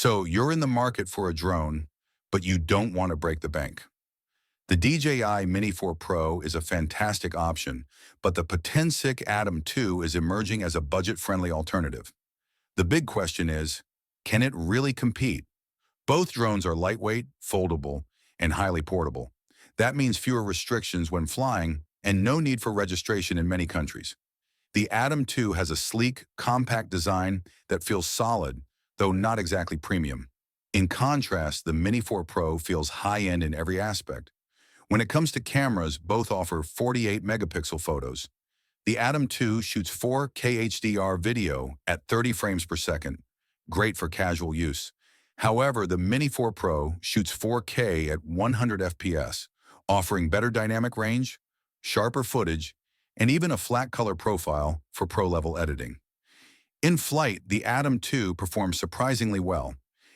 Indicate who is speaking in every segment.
Speaker 1: So you're in the market for a drone, but you don't want to break the bank. The DJI Mini 4 Pro is a fantastic option, but the Potensic Atom 2 is emerging as a budget-friendly alternative. The big question is, can it really compete? Both drones are lightweight, foldable, and highly portable. That means fewer restrictions when flying and no need for registration in many countries. The Atom 2 has a sleek, compact design that feels solid, though not exactly premium. In contrast, the Mini 4 Pro feels high-end in every aspect. When it comes to cameras, both offer 48 megapixel photos. The Atom 2 shoots 4K HDR video at 30 frames per second, great for casual use. However, the Mini 4 Pro shoots 4K at 100 FPS, offering better dynamic range, sharper footage, and even a flat color profile for pro-level editing. In flight, the Atom 2 performs surprisingly well.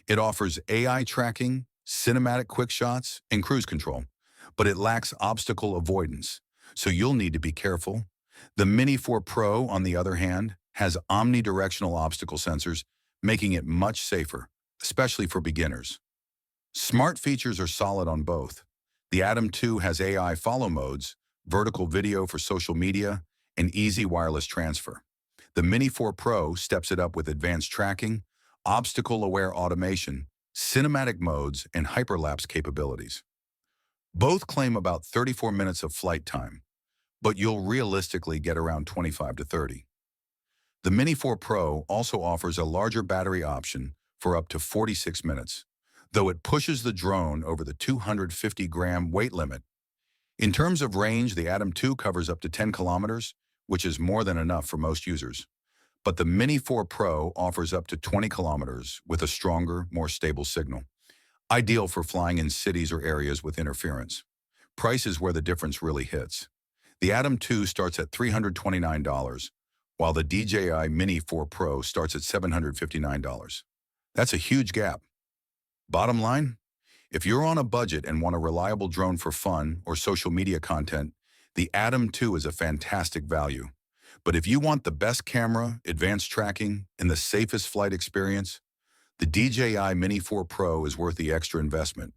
Speaker 1: It offers AI tracking, cinematic quick shots, and cruise control, but it lacks obstacle avoidance, so you'll need to be careful. The Mini 4 Pro, on the other hand, has omnidirectional obstacle sensors, making it much safer, especially for beginners. Smart features are solid on both. The Atom 2 has AI follow modes, vertical video for social media, and easy wireless transfer. The Mini 4 Pro steps it up with advanced tracking, obstacle-aware automation, cinematic modes, and hyperlapse capabilities. Both claim about 34 minutes of flight time, but you'll realistically get around 25 to 30. The Mini 4 Pro also offers a larger battery option for up to 46 minutes, though it pushes the drone over the 250-gram weight limit. In terms of range, the Atom 2 covers up to 10 kilometers, which is more than enough for most users. But the Mini 4 Pro offers up to 20 kilometers with a stronger, more stable signal, ideal for flying in cities or areas with interference. Price is where the difference really hits. The Atom 2 starts at $329, while the DJI Mini 4 Pro starts at $759. That's a huge gap. Bottom line, if you're on a budget and want a reliable drone for fun or social media content, the Atom 2 is a fantastic value. But if you want the best camera, advanced tracking, and the safest flight experience, the DJI Mini 4 Pro is worth the extra investment.